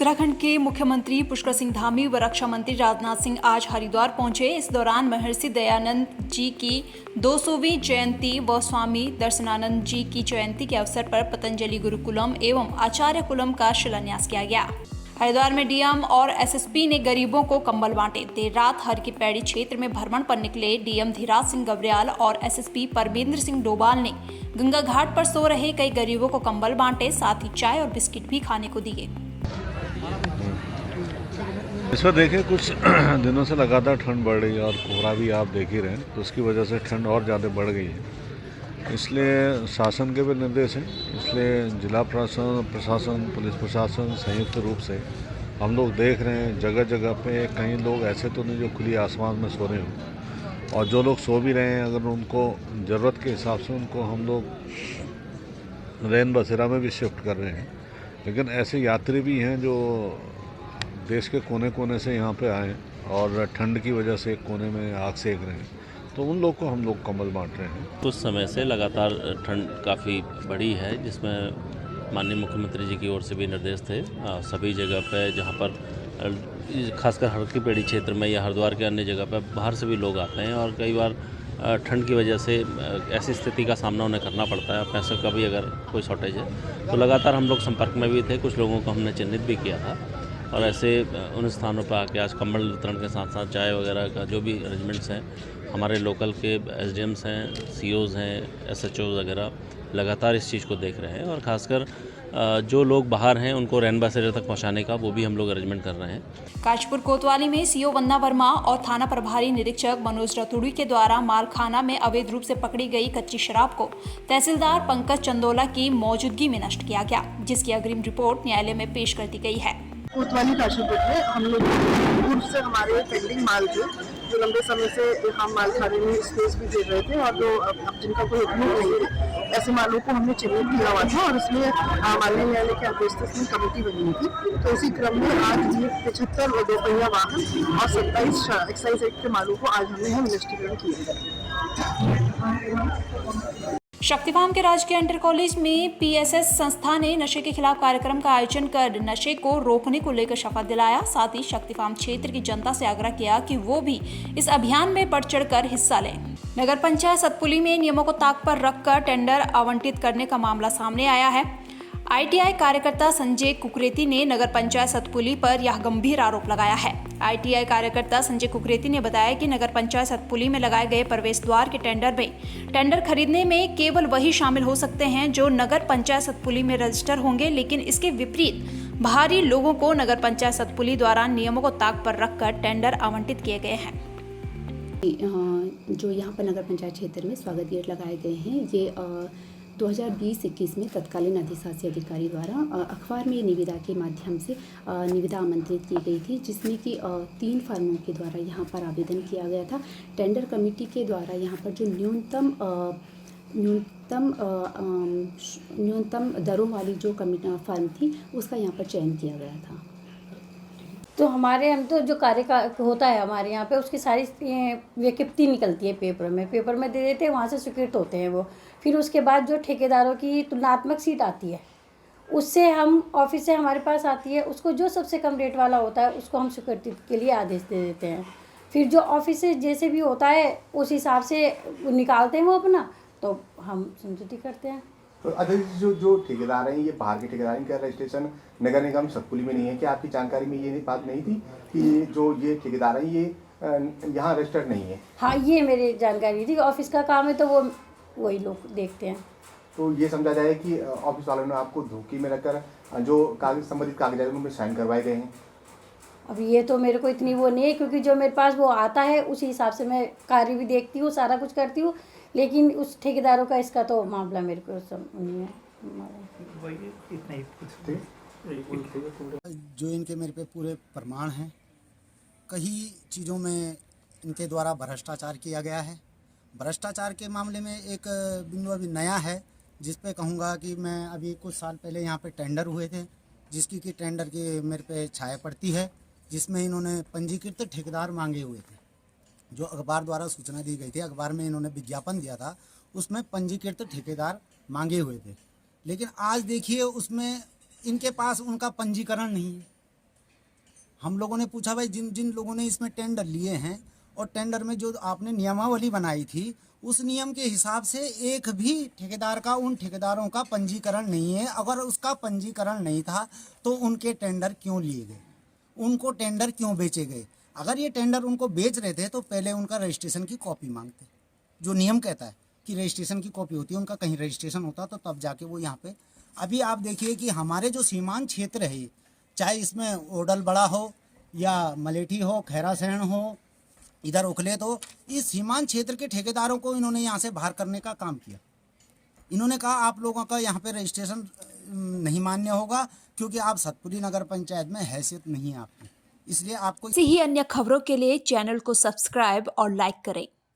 उत्तराखंड के मुख्यमंत्री पुष्कर सिंह धामी व रक्षा मंत्री राजनाथ सिंह आज हरिद्वार पहुंचे। इस दौरान महर्षि दयानंद जी की 200वीं जयंती व स्वामी दर्शनानंद जी की जयंती के अवसर पर पतंजलि गुरुकुलम एवं आचार्य कुलम का शिलान्यास किया गया। हरिद्वार में डीएम और एसएसपी ने गरीबों को कंबल बांटे। देर रात हर की पैड़ी क्षेत्र में भ्रमण पर निकले डीएम धीराज सिंह गबरियाल और एसएसपी परमेंद्र सिंह डोभाल ने गंगा घाट पर सो रहे कई गरीबों को कंबल बांटे, साथ ही चाय और बिस्किट भी खाने को दिए। इस पर देखिए कुछ दिनों से लगातार ठंड बढ़ रही है और कोहरा भी आप देख ही रहे हैं, तो उसकी वजह से ठंड और ज़्यादा बढ़ गई है। इसलिए शासन के भी निर्देश हैं, इसलिए जिला प्रशासन पुलिस प्रशासन संयुक्त रूप से हम लोग देख रहे हैं जगह जगह पे। कई लोग ऐसे तो नहीं जो खुली आसमान में सो रहे हों, और जो लोग सो भी रहे हैं अगर उनको ज़रूरत के हिसाब से उनको हम लोग रैन बसेरा में भी शिफ्ट कर रहे हैं। लेकिन ऐसे यात्री भी हैं जो देश के कोने कोने से यहाँ पे आए और ठंड की वजह से एक कोने में आग सेक रहे हैं, तो उन लोग को हम लोग कंबल बांट रहे हैं। कुछ समय से लगातार ठंड काफ़ी बढ़ी है, जिसमें माननीय मुख्यमंत्री जी की ओर से भी निर्देश थे सभी जगह पे, जहाँ पर खासकर हर की पेड़ी क्षेत्र में या हरिद्वार के अन्य जगह पर बाहर से भी लोग आते हैं और कई बार ठंड की वजह से ऐसी स्थिति का सामना उन्हें करना पड़ता है। पैसों का भी अगर कोई शॉर्टेज है तो लगातार हम लोग संपर्क में भी थे, कुछ लोगों को हमने चिन्हित भी किया था और ऐसे उन स्थानों पर आके आज कंबल वितरण के साथ साथ चाय वगैरह का जो भी अरेंजमेंट्स हैं, हमारे लोकल के एसडीएम्स हैं, सीओज़ हैं, एसएचओ वगैरह लगातार इस चीज़ को देख रहे हैं और ख़ासकर जो लोग बाहर हैं उनको रैन बसेरा तक पहुंचाने का वो भी हम लोग अरेंजमेंट कर रहे हैं। काचपुर कोतवाली में सीओ वंदना वर्मा और थाना प्रभारी निरीक्षक मनोज रतुड़ी के द्वारा मालखाना में अवैध रूप से पकड़ी गई कच्ची शराब को तहसीलदार पंकज चंदोला की मौजूदगी में नष्ट किया गया, जिसकी अग्रिम रिपोर्ट न्यायालय में पेश कर दी गई है। कोतवाली काशीपुर में हम लोग पूर्व से हमारे पेंडिंग माल थे, जो लंबे समय से हम माल खाने में स्पेस भी दे रहे थे और जो अब जिनका कोई उपयोग नहीं है, ऐसे मालों को हमने चिन्हित किया हुआ था और इसमें माननीय न्यायालय के आदेश से इसमें कमेटी बनी हुई थी। तो इसी क्रम में आज ये 75 और 2 पहिया वाहन और 27 एक्साइज एक्ट के मालों को आज हमने हम इन्वेस्टिगेट किए। शक्ति फार्म के राजकीय इंटर कॉलेज में पीएसएस संस्था ने नशे के खिलाफ कार्यक्रम का आयोजन कर नशे को रोकने को लेकर शपथ दिलाया। साथ ही शक्ति फार्म क्षेत्र की जनता से आग्रह किया कि वो भी इस अभियान में बढ़ चढ़कर हिस्सा लें। नगर पंचायत सतपुली में नियमों को ताक पर रखकर टेंडर आवंटित करने का मामला सामने आया है। आईटीआई कार्यकर्ता संजय कुकरेती ने नगर पंचायत सतपुली पर यह गंभीर आरोप लगाया है। आईटीआई कार्यकर्ता संजय कुकरेती ने बताया कि नगर पंचायत सतपुली में लगाए गए प्रवेश द्वार के टेंडर खरीदने में केवल वही शामिल हो सकते हैं जो नगर पंचायत सतपुली में रजिस्टर होंगे, लेकिन इसके विपरीत बाहरी लोगों को नगर पंचायत सतपुली द्वारा नियमों को ताक पर रखकर टेंडर आवंटित किए गए हैं। जो यहाँ पर नगर पंचायत क्षेत्र में स्वागत गेट लगाए गए हैं, ये 2020-21 में तत्कालीन अधिशासी अधिकारी द्वारा अखबार में निविदा के माध्यम से निविदा आमंत्रित की गई थी, जिसमें कि 3 फर्मों के द्वारा यहाँ पर आवेदन किया गया था। टेंडर कमेटी के द्वारा यहाँ पर जो न्यूनतम दरों वाली जो फर्म थी उसका यहाँ पर चयन किया गया था। तो हमारे यहाँ तो जो कार्य का होता है हमारे यहाँ पे, उसकी सारी विज्ञप्ति निकलती है पेपर में दे देते हैं, वहाँ से स्वीकृत होते हैं वो। फिर उसके बाद जो ठेकेदारों की तुलनात्मक सीट आती है, उससे हम ऑफिस से हमारे पास आती है, उसको जो सबसे कम रेट वाला होता है उसको हम स्वीकृति के लिए आदेश दे देते हैं। फिर जो ऑफिस से जैसे भी होता है उस हिसाब से निकालते हैं वो अपना, तो हम समझौती करते हैं। तो अध्यक्ष जो ठेकेदार हैं, ये बाहर के ठेकेदार हैं, क्या रजिस्ट्रेशन नगर निगम सतपुली में नहीं है? क्या आपकी जानकारी में ये बात नहीं थी कि जो ये ठेकेदार हैं ये यहाँ रजिस्टर्ड नहीं है? हाँ, ये मेरी जानकारी थी। ऑफिस का काम है तो वो वही लोग देखते हैं। तो ये समझा जाए कि ऑफिस वालों ने आपको धोखे में रखकर जो संबंधित कागजात उनमें साइन करवाए गए हैं? अब ये तो मेरे को इतनी वो नहीं है, क्योंकि जो मेरे पास वो आता है उसी हिसाब से मैं कार्य भी देखती हूँ, सारा कुछ करती हूँ, लेकिन उस ठेकेदारों का इसका तो मामला मेरे को नहीं है। जो इनके मेरे पे पूरे प्रमाण हैं, कई चीज़ों में इनके द्वारा भ्रष्टाचार किया गया है। भ्रष्टाचार के मामले में एक बिंदु अभी नया है, जिस पे कहूँगा कि मैं अभी कुछ साल पहले यहाँ पे टेंडर हुए थे, जिसकी कि टेंडर की मेरे पे छाया पड़ती है, जिसमें इन्होंने पंजीकृत ठेकेदार मांगे हुए थे। जो अखबार द्वारा सूचना दी गई थी, अखबार में इन्होंने विज्ञापन दिया था, उसमें पंजीकृत ठेकेदार मांगे हुए थे। लेकिन आज देखिए उसमें इनके पास उनका पंजीकरण नहीं है। हम लोगों ने पूछा भाई जिन जिन लोगों ने इसमें टेंडर लिए हैं और टेंडर में जो आपने नियमावली बनाई थी उस नियम के हिसाब से एक भी ठेकेदार का उन ठेकेदारों का पंजीकरण नहीं है। अगर उसका पंजीकरण नहीं था तो उनके टेंडर क्यों लिए गए, उनको टेंडर क्यों बेचे गए? अगर ये टेंडर उनको बेच रहे थे तो पहले उनका रजिस्ट्रेशन की कॉपी मांगते, जो नियम कहता है कि रजिस्ट्रेशन की कॉपी होती है, उनका कहीं रजिस्ट्रेशन होता तो तब जाके वो यहाँ पे। अभी आप देखिए कि हमारे जो सीमांत क्षेत्र है, चाहे इसमें ओडल बड़ा हो या मलेठी हो, खैरासैण हो, इधर उखलेत हो, इस सीमांत क्षेत्र के ठेकेदारों को इन्होंने यहाँ से बाहर करने का काम किया। इन्होंने कहा आप लोगों का यहाँ पे रजिस्ट्रेशन नहीं मान्य होगा क्योंकि आप सतपुरी नगर पंचायत में हैसियत नहीं है आपकी, इसलिए आपको। ऐसी ही अन्य खबरों के लिए चैनल को सब्सक्राइब और लाइक करें।